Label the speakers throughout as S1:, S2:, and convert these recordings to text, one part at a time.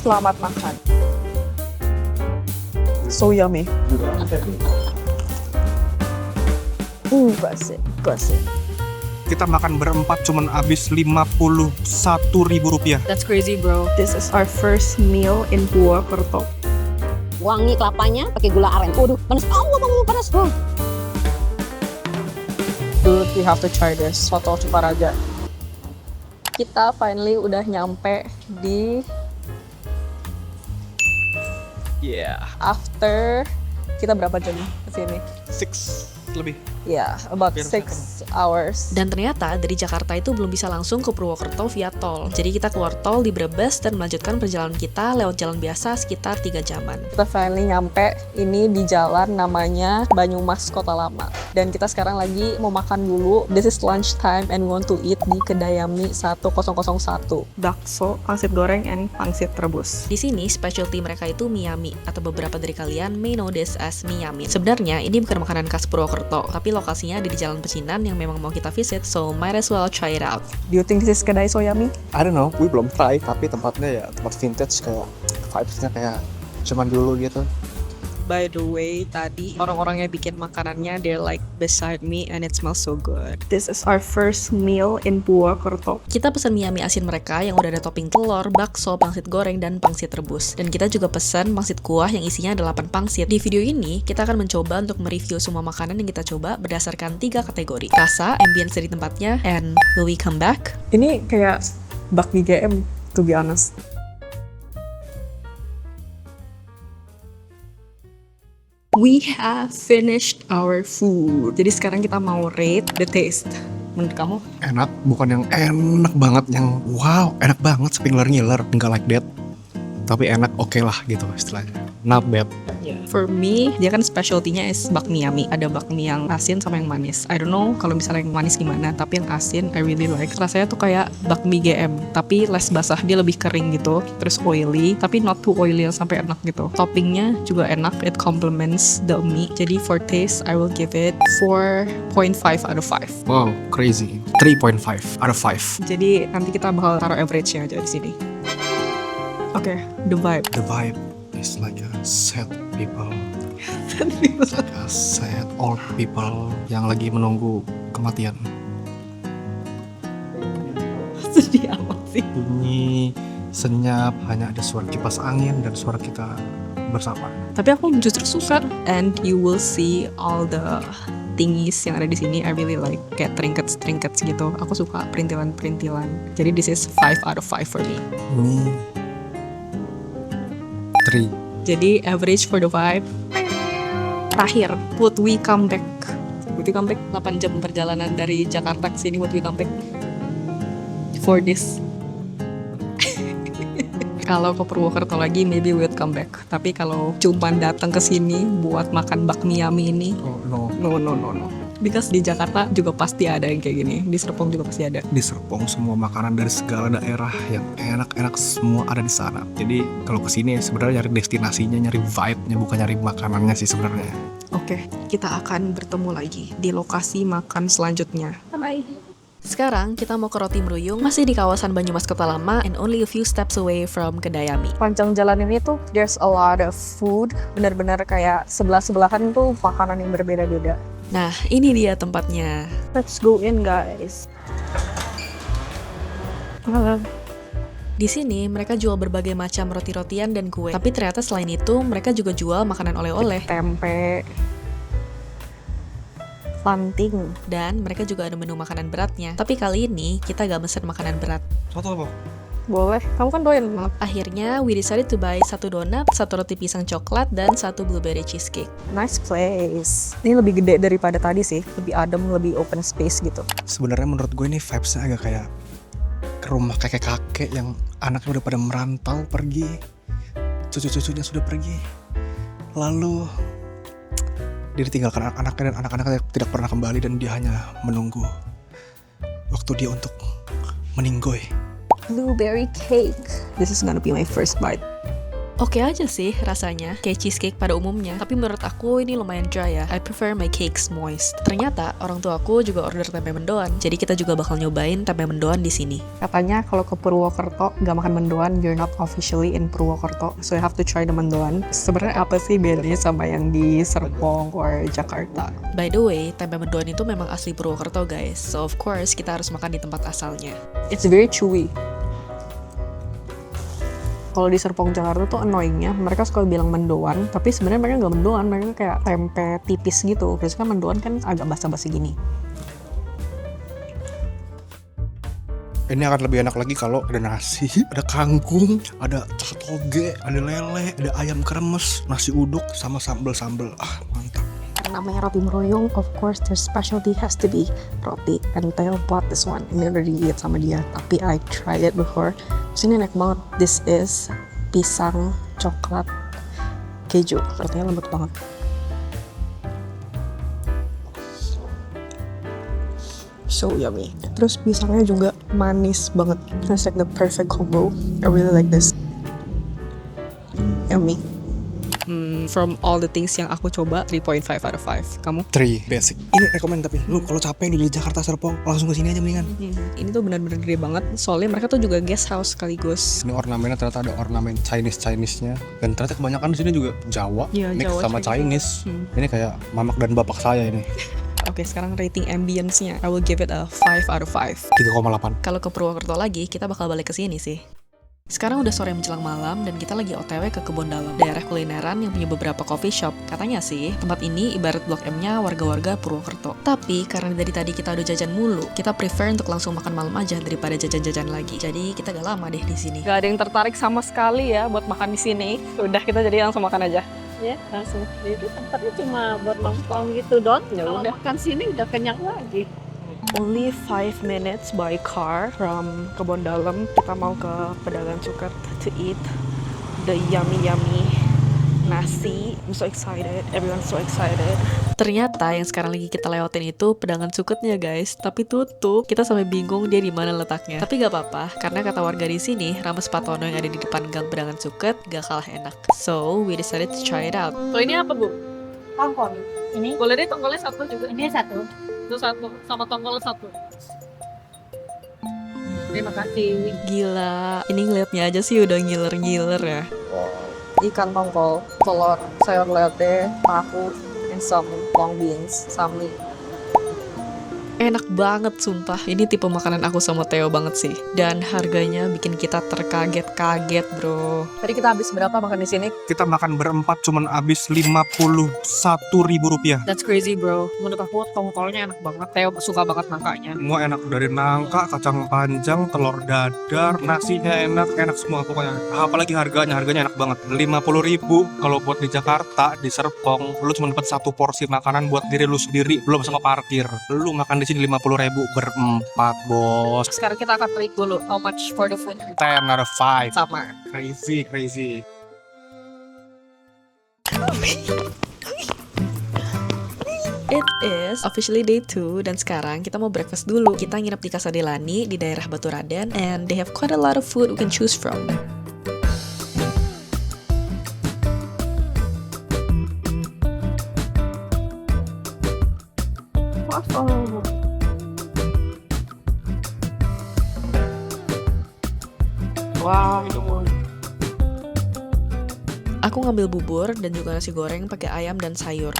S1: Selamat makan. So yummy. Gak sih.
S2: Kita makan berempat cuman habis Rp51.000.
S3: That's crazy, bro.
S1: This is our first meal in Purwokerto.
S4: Wangi kelapanya pakai gula aren. Waduh, panas. Oh, panas. Oh.
S1: Dude, we have to try this. Soto Sukaraja. Kita finally udah nyampe di after kita berapa jam kesini?
S2: 6 lebih.
S1: Yeah, about 6 hours.
S3: Dan ternyata dari Jakarta itu belum bisa langsung ke Purwokerto via tol. Jadi kita keluar tol di Brebes dan melanjutkan perjalanan kita lewat jalan biasa sekitar 3 jaman.
S1: Kita finally nyampe ini di jalan namanya Banyumas Kota Lama. Dan kita sekarang lagi mau makan dulu. This is lunch time and we want to eat di Kedayami 1001. Bakso, pangsit goreng, and pangsit rebus.
S3: Di sini specialty mereka itu mie yami, atau beberapa dari kalian may know this as mie yamin. Sebenarnya ini bukan makanan khas Purwokerto, tapi lokasinya ada di Jalan Pecinan yang memang mau kita visit, so might as well try it out.
S1: Do you think this is kedai soyami?
S5: I don't know, we belum try, tapi tempatnya ya tempat vintage, kayak vibes-nya kayak cuman dulu gitu.
S1: By the way, tadi orang-orang yang bikin makanannya, they're like beside me and it smells so good. This is our first meal in Purwokerto.
S3: Kita pesan mie yami asin mereka yang udah ada topping telur, bakso, pangsit goreng, dan pangsit rebus. Dan kita juga pesan pangsit kuah yang isinya ada 8 pangsit. Di video ini, kita akan mencoba untuk mereview semua makanan yang kita coba berdasarkan 3 kategori. Rasa, ambience di tempatnya, and will we come back?
S1: Ini kayak bakmi GM, to be honest. We have finished our food. Jadi sekarang kita mau rate the taste. Menurut kamu?
S5: Enak, bukan yang enak banget, yang wow, enak banget, ngiler, enggak like that. Tapi enak, oke lah gitu istilahnya. Not bad.
S1: For me, dia kan specialty-nya is bakmi yami. Ada bakmi yang asin sama yang manis. I don't know kalau misalnya yang manis gimana, tapi yang asin I really like. Rasanya tuh kayak bakmi GM, tapi less basah, dia lebih kering gitu. Terus oily, tapi not too oily yang sampai enak gitu. Toppingnya juga enak, it complements the mie. Jadi for taste, I will give it 4.5 out of 5.
S5: Wow, crazy. 3.5 out of 5.
S1: Jadi nanti kita bakal taruh average-nya aja di sini. Oke, the vibe.
S5: The vibe is like a sad people. It's like a sad old people yang lagi menunggu kematian.
S1: Sedih amat sih.
S5: Bunyi senyap, hanya ada suara kipas angin dan suara kita bersama.
S1: Tapi aku justru suka. And you will see all the thingies yang ada di sini. I really like kayak trinkets gitu. Aku suka perintilan. Jadi this is 5 out of 5 for me.
S5: Ini 3.
S1: Jadi average for the vibe. Terakhir, would we come back? 8 jam perjalanan dari Jakarta ke sini, would we come back for this? Kalau ke Purwokerto lagi, maybe we would come back. Tapi kalau cuma datang ke sini buat makan bakmi yami ini,
S5: Oh no.
S1: no. Because di Jakarta juga pasti ada yang kayak gini. Di Serpong juga pasti ada.
S5: Di Serpong semua makanan dari segala daerah yang enak-enak semua ada di sana. Jadi kalau kesini sebenarnya nyari destinasinya, nyari vibe-nya, bukan nyari makanannya sih sebenarnya.
S1: Oke, kita akan bertemu lagi di lokasi makan selanjutnya. Bye-bye.
S3: Sekarang kita mau ke Roti Meruyung, masih di kawasan Banyumas Kota Lama and only a few steps away from Kedayami.
S1: Panjang jalan ini tuh, there's a lot of food. Benar-benar kayak sebelah-sebelahan tuh makanan yang berbeda-beda.
S3: Nah, ini dia tempatnya.
S1: Let's go in, guys.
S3: Di sini mereka jual berbagai macam roti-rotian dan kue. Tapi ternyata selain itu mereka juga jual makanan oleh-oleh.
S1: Tempe, planting.
S3: Dan mereka juga ada menu makanan beratnya. Tapi kali ini kita gak mesen makanan berat.
S5: Soto apa?
S1: Boleh, kamu kan doyan banget.
S3: Akhirnya we decided to buy 1 donat, 1 roti pisang coklat, dan 1 blueberry cheesecake.
S1: Nice place. Ini lebih gede daripada tadi sih. Lebih adem, lebih open space gitu.
S5: Sebenarnya menurut gue ini vibes-nya agak kayak ke rumah kakek-kakek yang anaknya udah pada merantau pergi, cucu-cucunya sudah pergi, lalu dia ditinggalkan anak-anaknya dan anak-anaknya tidak pernah kembali dan dia hanya menunggu waktu dia untuk meninggoy.
S1: Blueberry cake. This is gonna be my first bite.
S3: Oke aja sih rasanya, kayak cheesecake pada umumnya. Tapi menurut aku ini lumayan dry ya. I prefer my cakes moist. Ternyata orang tua aku juga order tempe mendoan. Jadi kita juga bakal nyobain tempe mendoan di sini.
S1: Katanya kalau ke Purwokerto nggak makan mendoan, you're not officially in Purwokerto. So you have to try the mendoan. Sebenarnya apa sih bedanya sama yang di Serpong or Jakarta?
S3: By the way, tempe mendoan itu memang asli Purwokerto guys. So of course kita harus makan di tempat asalnya.
S1: It's very chewy. Kalau di Serpong Jakarta tuh annoyingnya mereka suka bilang mendoan, tapi sebenarnya mereka nggak mendoan, mereka kayak tempe tipis gitu. Terus kan mendoan kan agak basa-basi gini.
S5: Ini akan lebih enak lagi kalau ada nasi, ada kangkung, ada toge, ada lele, ada ayam kremes, nasi uduk sama sambel-sambel. Ah, mantap.
S1: Namanya roti meroyong, of course their specialty has to be roti. And Theo bought this one. Ini udah di-eat sama dia, tapi I tried it before. Terus ini enak banget. This is pisang coklat keju. Rotinya lembut banget. So yummy. Terus pisangnya juga manis banget. It's like the perfect combo. I really like this. Yummy. From all the things yang aku coba, 3.5 out of 5. Kamu?
S5: 3 basic. Ini rekomend tapi lu kalau capek di Jakarta Serpong langsung ke sini aja mendingan.
S1: Ini tuh benar-benar gede banget. Soalnya mereka tuh juga guest house sekaligus.
S5: Ini ornamennya ternyata ada ornamen Chinese-nya. Dan ternyata kebanyakan di sini juga Jawa,
S1: Iya,
S5: mix
S1: Jawa,
S5: sama Chinese. Ini kayak mamak dan bapak saya ini.
S1: Oke, sekarang rating ambience-nya. I will give it a 5 out of 5.
S5: 3,8.
S3: Kalau ke Purwokerto lagi, kita bakal balik ke sini sih. Sekarang udah sore menjelang malam dan kita lagi OTW ke Kebon Dalam, daerah kulineran yang punya beberapa coffee shop. Katanya sih, tempat ini ibarat Blok M-nya warga-warga Purwokerto. Tapi karena dari tadi kita udah jajan mulu, kita prefer untuk langsung makan malam aja daripada jajan-jajan lagi. Jadi kita gak lama deh di sini.
S1: Gak ada yang tertarik sama sekali ya buat makan di sini. Udah, kita jadi langsung makan aja.
S6: Ya langsung. Jadi tempatnya cuma buat nongkrong gitu Don.
S1: Ya
S6: Kalau
S1: udah.
S6: makan sini udah kenyang lagi.
S1: Only 5 minutes by car from Kebon Dalam. Kita mau ke Pedagang Suket to eat the yummy nasi. I'm so excited. Everyone's so excited.
S3: Ternyata yang sekarang lagi kita lewatin itu pedagang suketnya guys, tapi tutup. Kita sampai bingung dia di mana letaknya. Tapi gak apa-apa, karena kata warga di sini, Rames Patono yang ada di depan gang pedagang suket gak kalah enak. So we decided to try it out.
S1: So ini apa, Bu?
S6: Tongkol. Ini
S1: Boleh deh tongkolnya satu juga.
S6: ini satu.
S1: Itu satu, sama tongkol satu. Terima kasih.
S3: Gila, ini ngeliatnya aja sih udah ngiler-ngiler ya.
S1: Ikan tongkol, telur, sayur lodeh, tahu, and some long beans, samli.
S3: Enak banget sumpah. Ini tipe makanan aku sama Theo banget sih. Dan harganya bikin kita terkaget-kaget bro.
S1: Tadi kita habis berapa makan di sini?
S2: Kita makan berempat cuman habis 51.000 rupiah.
S1: That's crazy bro. Menurut aku tongkolnya enak banget. Theo suka banget nangkanya.
S2: Semua enak, dari nangka, kacang panjang, telur dadar, nasinya enak semua pokoknya. Apalagi harganya enak banget. 50.000 kalau buat di Jakarta, di Serpong, lu cuma dapat satu porsi makanan buat diri lu sendiri, belum sama parkir. Lu makan di sini 50.000 berempat, bos.
S1: Sekarang kita akan rate dulu how much for the food.
S2: 10 out of 5.
S1: Sama.
S2: Crazy.
S3: It is officially day 2 dan sekarang kita mau breakfast dulu. Kita nginep di Casa Delani di daerah Baturaden and they have quite a lot of food we can choose from.
S1: Wow.
S3: Aku ngambil bubur dan juga nasi goreng pakai ayam dan sayur.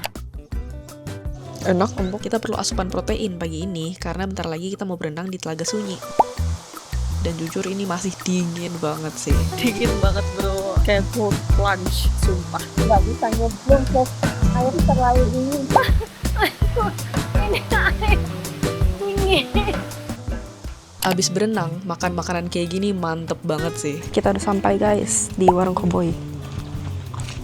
S1: Enak empuk.
S3: Kita perlu asupan protein pagi ini karena bentar lagi kita mau berenang di Telaga Sunyi. Dan jujur ini masih dingin banget sih.
S1: Dingin banget bro. Kayak cold plunge, sumpah.
S6: Nggak bisa nyeblong kok. Air terlalu dingin. Ini air dingin.
S3: Abis berenang, makan makanan kayak gini mantep banget sih.
S1: Kita udah sampai guys di warung Cowboy.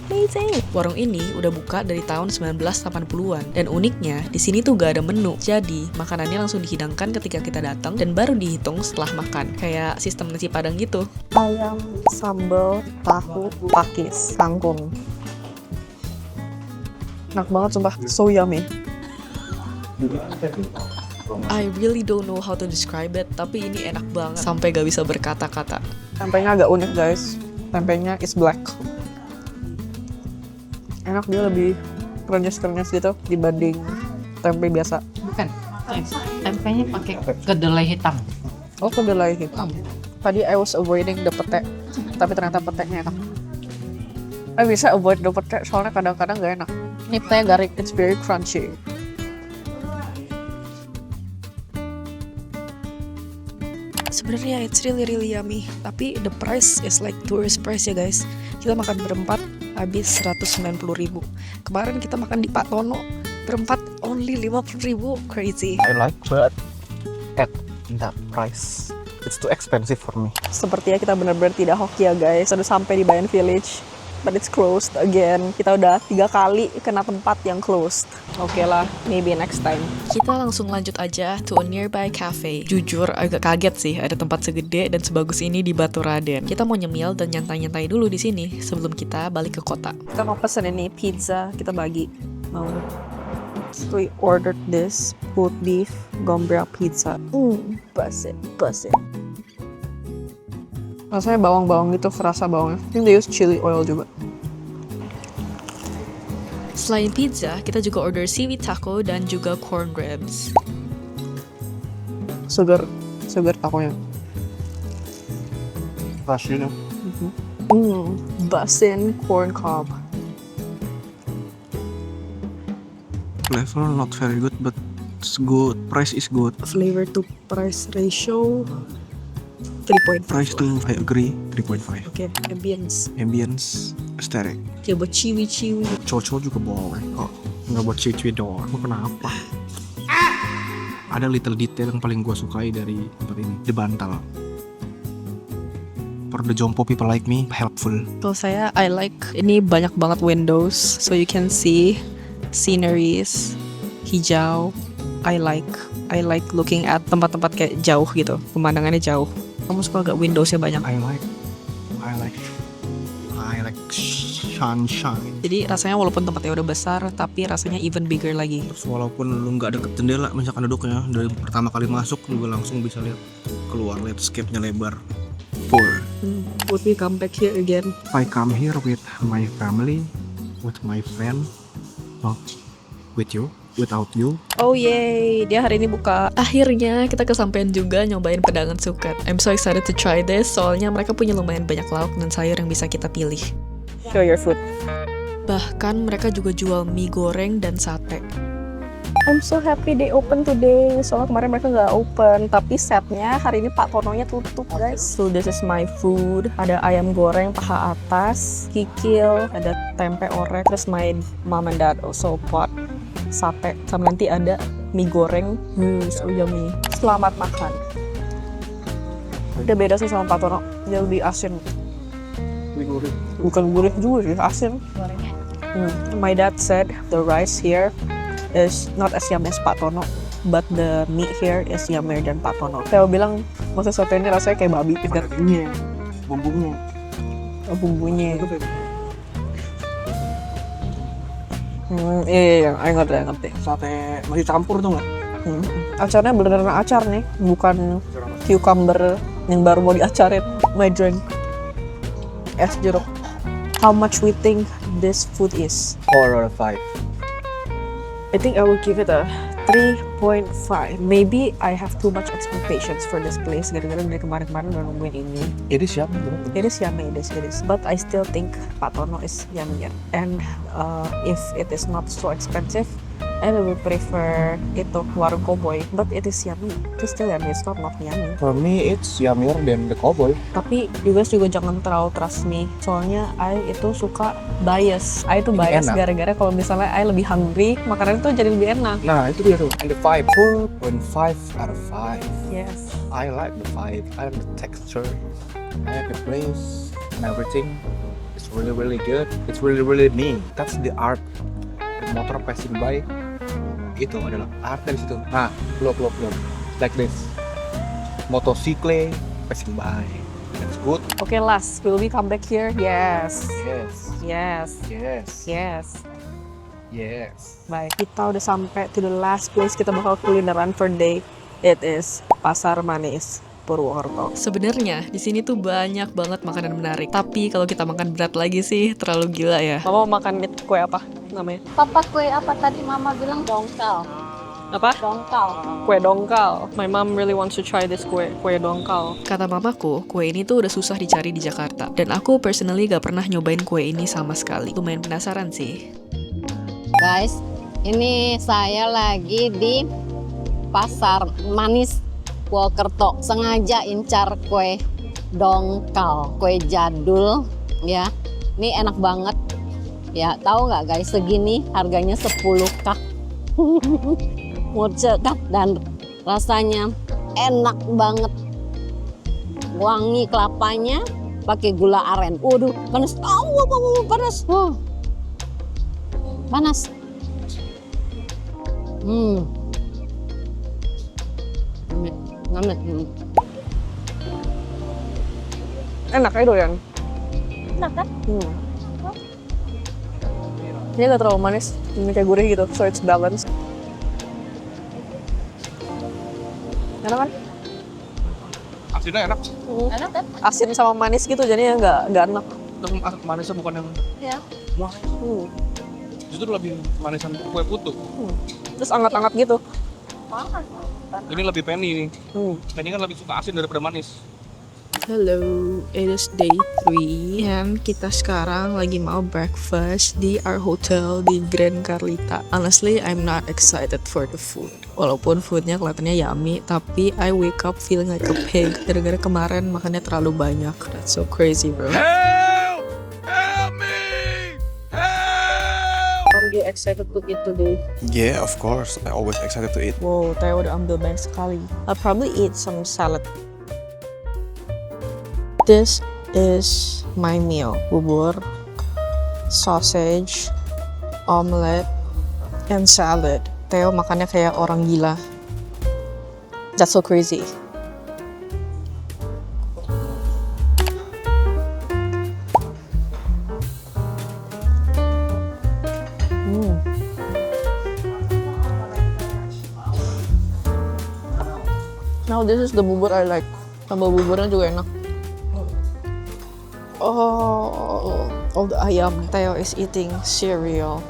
S1: Amazing.
S3: Warung ini udah buka dari tahun 1980-an dan uniknya di sini tuh gak ada menu. Jadi makanannya langsung dihidangkan ketika kita datang dan baru dihitung setelah makan. Kayak sistem nasi padang gitu.
S1: Ayam, sambal, tahu, pakis, kangkung. Enak banget sumpah. So yummy.
S3: I really don't know how to describe it, tapi ini enak banget sampai gak bisa berkata-kata.
S1: Tempenya agak unik guys. Tempenya is black. Enak, dia lebih krenyes-krenyes gitu dibanding tempe biasa.
S7: Bukan. Tempenya pakai kedelai hitam.
S1: Oh, kedelai hitam. Tadi I was avoiding the pete, tapi ternyata petenya enak. Bisa avoid the pete soalnya kadang-kadang gak enak. Ini petenya garing, it's very crunchy. Sebenarnya it's really yummy, tapi the price is like tourist price ya guys. Kita makan berempat habis 190.000. Kemarin kita makan di Pak Tono berempat only 50.000, crazy.
S5: I like but at that price it's too expensive for me.
S1: Sepertinya kita benar-benar tidak hoki ya guys. Sudah sampai di Bayan Village, but it's closed again. Kita udah 3 kali kena tempat yang closed. Oke lah, maybe next time.
S3: Kita langsung lanjut aja to a nearby cafe. Jujur agak kaget sih ada tempat segede dan sebagus ini di Batu Raden. Kita mau nyemil dan nyantai-nyantai dulu di sini sebelum kita balik ke kota.
S1: Kita mau pesen ini pizza, kita bagi. Mau. So we ordered this pulled beef gombra pizza. Bust it. Rasanya bawang-bawang gitu, kerasa bawangnya. I think they use chili oil juga.
S3: Selain pizza, kita juga order seaweed taco dan juga corn ribs.
S1: Sugar takonya.
S5: Rasanya
S1: Basin corn cob.
S5: level not very good but it's good. Price is good.
S1: Flavor to price ratio 3.5.
S5: Price to I agree 3.5.
S1: Oke, ambience.
S5: Ambience aesthetic.
S1: Kayak buat ciwi-ciwi.
S5: Cowok juga boleh kok. Nggak buat cuy-cuy doang. Mau kenapa? Ada little detail yang paling gue sukai dari tempat ini. Di bantal. For the jompo people like me, helpful.
S1: Kalau saya, I like ini banyak banget windows, so you can see sceneries, hijau. I like looking at tempat-tempat kayak jauh gitu, pemandangannya jauh. Kamu suka gak windowsnya banyak?
S5: I like sunshine.
S1: Jadi rasanya walaupun tempatnya udah besar, tapi rasanya even bigger lagi.
S5: Terus walaupun lu nggak deket jendela, misalkan duduknya dari pertama kali masuk juga langsung bisa lihat keluar, landscape-nya lebar.
S1: Would we come back here again?
S5: If I come here with my family, with my friend, well, with you, without you.
S1: Oh yay, dia hari ini buka.
S3: Akhirnya kita kesampaian juga nyobain pedangan suket. I'm so excited to try this, soalnya mereka punya lumayan banyak lauk dan sayur yang bisa kita pilih.
S1: Show your food.
S3: Bahkan mereka juga jual mie goreng dan sate.
S1: I'm so happy they open today. Soalnya kemarin mereka nggak open, tapi setnya hari ini Pak Tononya tutup guys. So this is my food. Ada ayam goreng paha atas, kikil, ada tempe orek, terus my mom and dad also bought sate, sama nanti ada mie goreng. So yummy. Selamat makan. Udah beda sih sama Pak Tono, dia lebih asin. Bukan gurih juga sih, asin. My dad said the rice here is not as yummy as Pak Tono, but the meat here is yummier than Pak Tono. Saya bilang, masa soto ini rasanya kayak babi.
S5: Bumbunya.
S1: Oh, bumbunya. Iya, I ngerti.
S5: Sate masih campur tuh nggak?
S1: Acarnya beneran acar nih, bukan cucumber yang baru mau diacarin. My drink. Es jeruk. How much we think this food is?
S5: 4 out of 5.
S1: I think I will give it a 3.5. Maybe I have too much expectations for this place gara-gara dari kemarin-kemarin udah nungguin ini.
S5: It is yummy.
S1: It is yummy, it is. But I still think Pak Tono is yummier. And if it is not so expensive, I will prefer itu warung cowboy. But it is yummy. It's still yummy. It's not yummy.
S5: For me, it's yummier than the cowboy.
S1: Tapi you guys juga jangan terlalu trust me. Soalnya I itu suka bias. I itu bias
S5: enak.
S1: gara-gara kalau misalnya I lebih hungry, makanan itu jadi lebih enak.
S5: Nah, itu dia tuh. And the vibe, 4.5 out of 5.
S1: Yes.
S5: I like the vibe. I like the texture. I like the place and everything. It's really good. It's really me. That's the art. The motor passing by. Itu adalah art dari situ. Nah, look. Like this. Motosikle passing by. That's good.
S1: Okay, last. Will we come back here? Yes.
S5: Yes.
S1: Baik, kita udah sampai to the last place kita bakal kulineran for day. It is Pasar Manis. Purwokerto.
S3: Sebenarnya di sini tuh banyak banget makanan menarik. Tapi kalau kita makan berat lagi sih terlalu gila ya.
S1: Mama mau makan kue apa namanya?
S4: Papa kue apa tadi mama bilang? Dongkal.
S1: Apa?
S4: Dongkal.
S1: Kue dongkal. My mom really wants to try this kue dongkal.
S3: Kata mamaku, kue ini tuh udah susah dicari di Jakarta. Dan aku personally gak pernah nyobain kue ini sama sekali. Lumayan penasaran sih.
S4: Guys, ini saya lagi di Pasar Manis Purwokerto. Sengaja incar kue dongkal, kue jadul ya. Ini enak banget. Ya, tahu nggak guys, segini harganya 10K. Murce kan, dan rasanya enak banget. Wangi kelapanya pakai gula aren. Waduh, panas. Panas. Panas. Ngamit.
S1: Enak ya doyan.
S4: Enak kan?
S1: Ini gak terlalu manis, ini kayak gurih gitu, so it's balanced. Enak kan?
S2: Asinnya enak.
S4: Enak kan?
S1: Asin sama manis gitu, jadinya nggak enak.
S2: Manisnya bukan yang
S4: Ya.
S2: wah. Justru lebih manisan kue putu.
S1: Terus anget-anget gitu.
S2: Ini lebih penny nih. Penny kan lebih suka asin daripada manis.
S1: Hello, it is day 3 and kita sekarang lagi mau breakfast di our hotel di Grand Carlita. Honestly, I'm not excited for the food. Walaupun foodnya kelihatannya yummy, tapi I wake up feeling like a pig gara-gara kemarin makannya terlalu banyak. That's so crazy, bro.
S2: Help! Help me! Help!
S1: Are you excited to eat today?
S5: Yeah, of course. I always excited to eat.
S1: Wow, Teo udah ambil banyak sekali. I'll probably eat some salad. This is my meal. Bubur, sausage, omelet, and salad. Teo makannya kayak orang gila. That's so crazy. Now this is the bubur I like. Sambal buburnya juga enak. Oh, the ayam. Teo is eating cereal.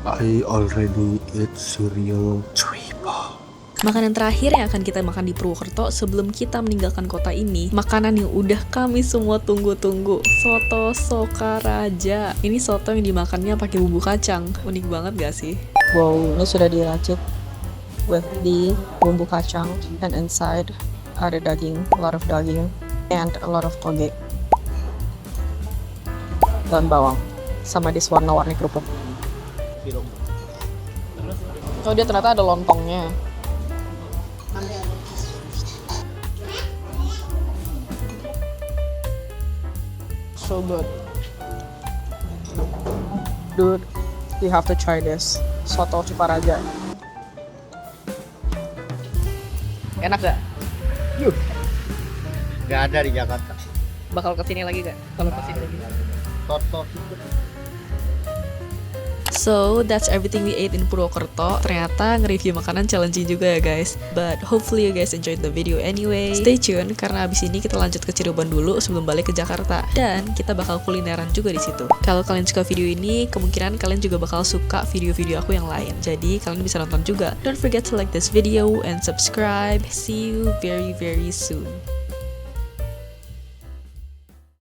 S5: I already ate cereal triple.
S3: Makanan terakhir yang akan kita makan di Purwokerto sebelum kita meninggalkan kota ini, makanan yang udah kami semua tunggu-tunggu, soto Sokaraja. Ini soto yang dimakannya pakai bumbu kacang. Unik banget gak sih?
S1: Wow, ini sudah diracik with the bumbu kacang, and inside ada daging, a lot of daging, and a lot of toge. Dan bawang, sama di warna-warni kerupuk. Oh, dia ternyata ada lontongnya. So good. Dude, you have to try this. Soto Sokaraja. Enak gak?
S8: Gak ada di Jakarta.
S1: Bakal kesini lagi gak? Kalau kesini lagi.
S8: Toto.
S3: So, that's everything we ate in Purwokerto. Ternyata nge-review makanan challenging juga ya guys. But hopefully you guys enjoyed the video anyway. Stay tune karena abis ini kita lanjut ke Cirebon dulu sebelum balik ke Jakarta. Dan kita bakal kulineran juga di situ. Kalau kalian suka video ini, kemungkinan kalian juga bakal suka video-video aku yang lain. Jadi kalian bisa nonton juga. Don't forget to like this video and subscribe. See you very very soon.